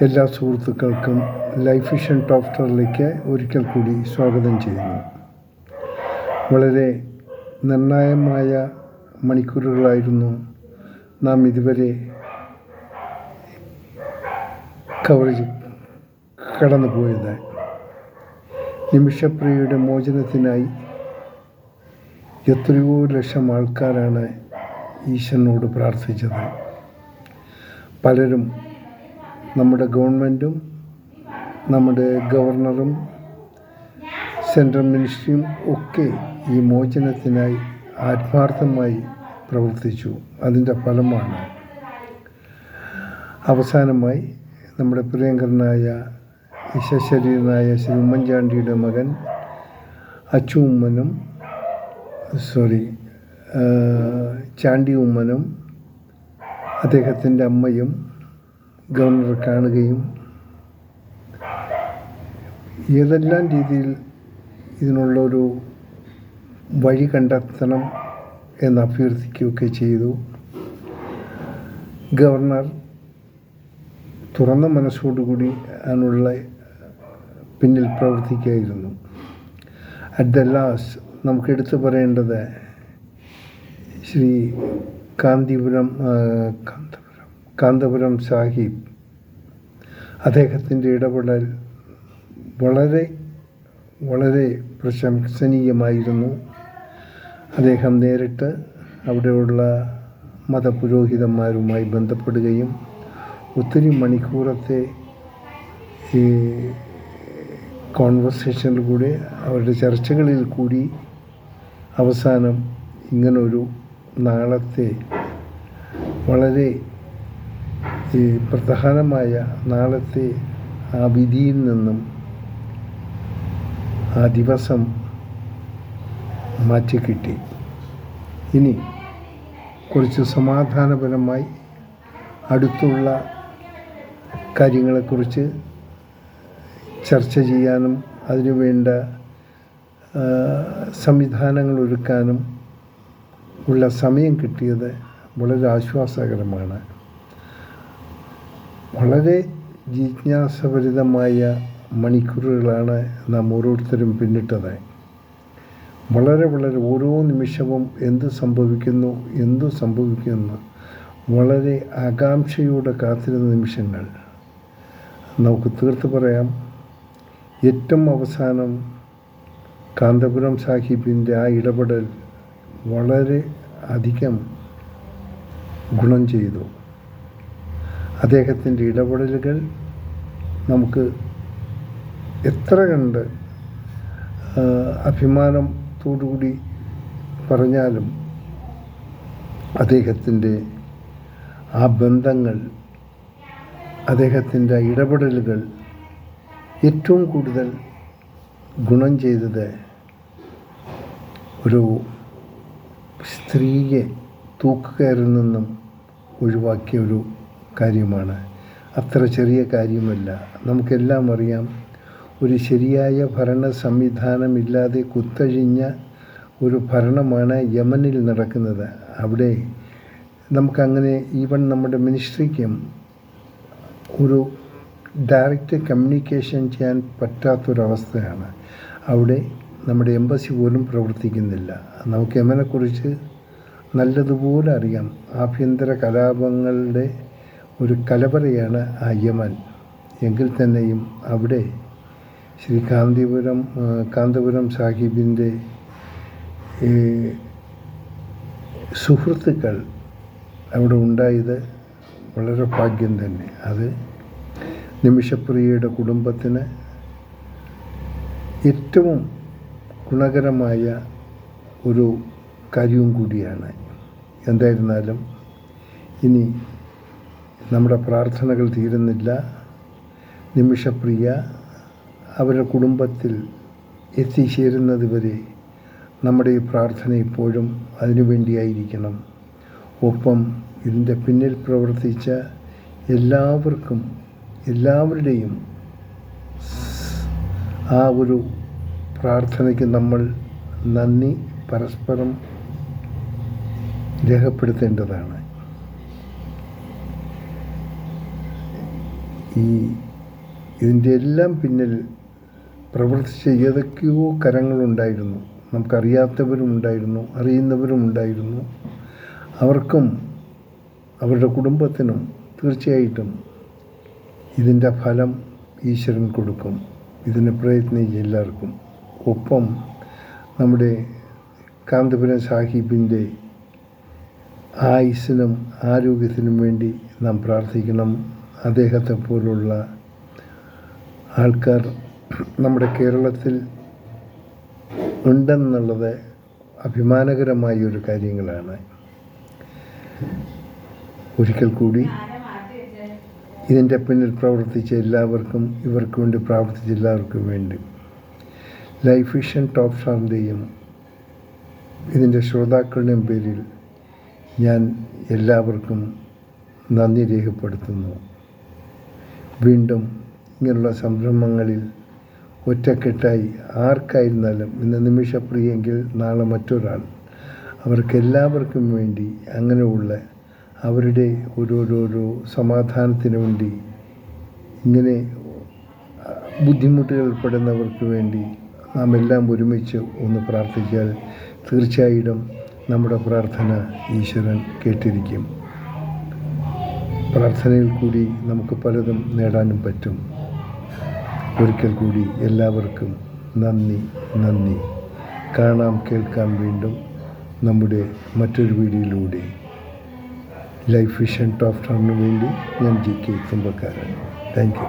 എല്ലാ സുഹൃത്തുക്കൾക്കും life vision top സ്റ്റോറിലേക്ക് ഒരിക്കൽ കൂടി സ്വാഗതം ചെയ്യുന്നു. വളരെ നിർണായകമായ മണിക്കൂറുകളായിരുന്നു നാം ഇതുവരെ കവറേജ് കടന്നുപോയത്. നിമിഷപ്രിയയുടെ മോചനത്തിനായി എത്രയോ ലക്ഷം ആൾക്കാരാണ് ഈശ്വരനോട് പ്രാർത്ഥിച്ചത്. പലരും നമ്മുടെ ഗവൺമെൻറ്റും നമ്മുടെ ഗവർണറും സെൻട്രൽ മിനിസ്ട്രിയും ഒക്കെ ഈ മോചനത്തിനായി ആത്മാർത്ഥമായി പ്രവർത്തിച്ചു. അതിൻ്റെ ഫലമാണ് അവസാനമായി നമ്മുടെ പ്രിയങ്കരനായ വിശ്വശരീരനായ ശ്രീ ഉമ്മൻചാണ്ടിയുടെ മകൻ ചാണ്ടി ഉമ്മനും അദ്ദേഹത്തിൻ്റെ അമ്മയും ഗവർണറെ കാണുകയും ഏതെല്ലാം രീതിയിൽ ഇതിനുള്ളൊരു വഴി കണ്ടെത്തണം എന്ന് അഭ്യർത്ഥിക്കുകയൊക്കെ ചെയ്തു. ഗവർണർ തുറന്ന മനസ്സോടുകൂടി അതിനുള്ള പിന്നിൽ പ്രവർത്തിക്കുകയായിരുന്നു. അറ്റ് ദ ലാസ്റ്റ് നമുക്ക് എടുത്തു പറയേണ്ടത് ശ്രീ കാന്തപുരം സാഹിബ്, അദ്ദേഹത്തിൻ്റെ ഇടപെടൽ വളരെ വളരെ പ്രശംസനീയമായിരുന്നു. അദ്ദേഹം നേരിട്ട് അവിടെയുള്ള മതപുരോഹിതന്മാരുമായി ബന്ധപ്പെടുകയും ഒത്തിരി മണിക്കൂറത്തെ ഈ കോൺവെർസേഷനിൽ കൂടി അവരുടെ ചർച്ചകളിൽ കൂടി അവസാനം ഇങ്ങനൊരു നാളത്തെ വളരെ പ്രധാനമായ നാളത്തെ ആ വിധിയിൽ നിന്നും ആ ദിവസം മാറ്റിക്കിട്ടി. ഇനി കുറച്ച് സമാധാനപരമായി അടുത്തുള്ള കാര്യങ്ങളെക്കുറിച്ച് ചർച്ച ചെയ്യാനും അതിനുവേണ്ട സംവിധാനങ്ങൾ ഒരുക്കാനും ഉള്ള സമയം കിട്ടിയത് വളരെ ആശ്വാസകരമാണ്. വളരെ ജിജ്ഞാസഭരിതമായ മണിക്കൂറുകളാണ് നാം ഓരോരുത്തരും പിന്നിട്ടത്. വളരെ വളരെ ഓരോ നിമിഷവും എന്തു സംഭവിക്കുന്നു വളരെ ആകാംക്ഷയോടെ കാത്തിരുന്ന നിമിഷങ്ങൾ. നമുക്ക് തീർത്ത് പറയാം, ഏറ്റവും അവസാനം കാന്തപുരം സാഹിബിൻ്റെ ആ ഇടപെടൽ വളരെ അധികം ഗുണം ചെയ്തു. അദ്ദേഹത്തിൻ്റെ ഇടപെടലുകൾ നമുക്ക് എത്ര കണ്ട് അഭിമാനത്തോടുകൂടി പറഞ്ഞാലും അദ്ദേഹത്തിൻ്റെ ആ ബന്ധങ്ങൾ, അദ്ദേഹത്തിൻ്റെ ഇടപെടലുകൾ ഏറ്റവും കൂടുതൽ ഗുണം ചെയ്തത് ഒരു സ്ത്രീയെ തൂക്കുകയറിൽ നിന്നും ഒഴിവാക്കിയ ഒരു കാര്യമാണ്. അത്ര ചെറിയ കാര്യമല്ല. നമുക്കെല്ലാം അറിയാം, ഒരു ശരിയായ ഭരണ സംവിധാനമില്ലാതെ കുത്തഴിഞ്ഞ ഒരു ഭരണമാണ് യമനിൽ നടക്കുന്നത്. അവിടെ നമുക്കങ്ങനെ ഈവൻ നമ്മുടെ മിനിസ്ട്രിക്കും ഒരു ഡയറക്റ്റ് കമ്മ്യൂണിക്കേഷൻ ചെയ്യാൻ പറ്റാത്തൊരവസ്ഥയാണ്. അവിടെ നമ്മുടെ എംബസി പോലും പ്രവർത്തിക്കുന്നില്ല. നമുക്ക് യമനെക്കുറിച്ച് നല്ലതുപോലെ അറിയാം. ആഭ്യന്തര കലാപങ്ങളുടെ ഒരു കലവറയാണ് ആ യമൻ. എങ്കിൽ തന്നെയും അവിടെ ശ്രീ കാന്തപുരം സാഹിബിൻ്റെ സുഹൃത്തുക്കൾ അവിടെ ഉണ്ടായത് വളരെ ഭാഗ്യം തന്നെ. അത് നിമിഷപ്രിയയുടെ കുടുംബത്തിന് ഏറ്റവും ഗുണകരമായ ഒരു കാര്യവും കൂടിയാണ്. എന്തായിരുന്നാലും ഇനി നമ്മുടെ പ്രാർത്ഥനകൾ തീരുന്നില്ല. നിമിഷപ്രിയ അവരുടെ കുടുംബത്തിൽ എത്തിച്ചേരുന്നത് വരെ നമ്മുടെ ഈ പ്രാർത്ഥന ഇപ്പോഴും അതിനുവേണ്ടിയായിരിക്കണം. ഒപ്പം ഇതിൻ്റെ പിന്നിൽ പ്രവർത്തിച്ച എല്ലാവരുടെയും ആ ഒരു പ്രാർത്ഥനയ്ക്ക് നമ്മൾ നന്ദി പരസ്പരം രേഖപ്പെടുത്തേണ്ടതാണ്. ഇതിൻ്റെ എല്ലാം പിന്നിൽ പ്രവർത്തിച്ച ഏതൊക്കെയോ കരങ്ങളുണ്ടായിരുന്നു. നമുക്കറിയാത്തവരുമുണ്ടായിരുന്നു, അറിയുന്നവരുമുണ്ടായിരുന്നു. അവർക്കും അവരുടെ കുടുംബത്തിനും തീർച്ചയായിട്ടും ഇതിൻ്റെ ഫലം ഈശ്വരൻ കൊടുക്കും. ഇതിന് പ്രയത്നിച്ച എല്ലാവർക്കും. ഒപ്പം നമ്മുടെ കാന്തപുരം സാഹിബിൻ്റെ ആയുസ്സിനും ആരോഗ്യത്തിനും വേണ്ടി നാം പ്രാർത്ഥിക്കണം. അദ്ദേഹത്തെ പോലുള്ള ആൾക്കാർ നമ്മുടെ കേരളത്തിൽ ഉണ്ടെന്നുള്ളത് അഭിമാനകരമായ ഒരു കാര്യങ്ങളാണ്. ഒരിക്കൽ കൂടി ഇതിൻ്റെ പിന്നിൽ പ്രവർത്തിച്ച എല്ലാവർക്കും, ഇവർക്ക് വേണ്ടി പ്രാർത്ഥിച്ച എല്ലാവർക്കും വേണ്ടി ലൈഫ് വിഷൻ ടോപ്പ് സ്റ്റാറിൻ്റെയും ഇതിൻ്റെ ശ്രോതാക്കളുടെയും പേരിൽ ഞാൻ എല്ലാവർക്കും നന്ദി രേഖപ്പെടുത്തുന്നു. വീണ്ടും ഇങ്ങനെയുള്ള സംരംഭങ്ങളിൽ ഒറ്റക്കെട്ടായി ആർക്കായിരുന്നാലും ഇന്ന് നിമിഷപ്രിയെങ്കിൽ നാളെ മറ്റൊരാൾ, അവർക്കെല്ലാവർക്കും വേണ്ടി അങ്ങനെയുള്ള അവരുടെ ഓരോരോ സമാധാനത്തിന് വേണ്ടി ഇങ്ങനെ ബുദ്ധിമുട്ടുകൾ പെടുന്നവർക്ക് വേണ്ടി നാം എല്ലാം ഒരുമിച്ച് ഒന്ന് പ്രാർത്ഥിച്ചാൽ തീർച്ചയായിട്ടും നമ്മുടെ പ്രാർത്ഥന ഈശ്വരൻ കേട്ടിരിക്കും. പ്രാർത്ഥനയിൽ കൂടി നമുക്ക് പലതും നേടാനും പറ്റും. ഒരിക്കൽ കൂടി എല്ലാവർക്കും നന്ദി. കാണാം, കേൾക്കാം വീണ്ടും നമ്മുടെ മറ്റൊരു വീഡിയോയിലൂടെ. ലൈഫ് വിഷൻ ടോപ്പ് സ്റ്റാറിന് വേണ്ടി ഞാൻ GK കുമ്പക്കാരൻ. Thank you.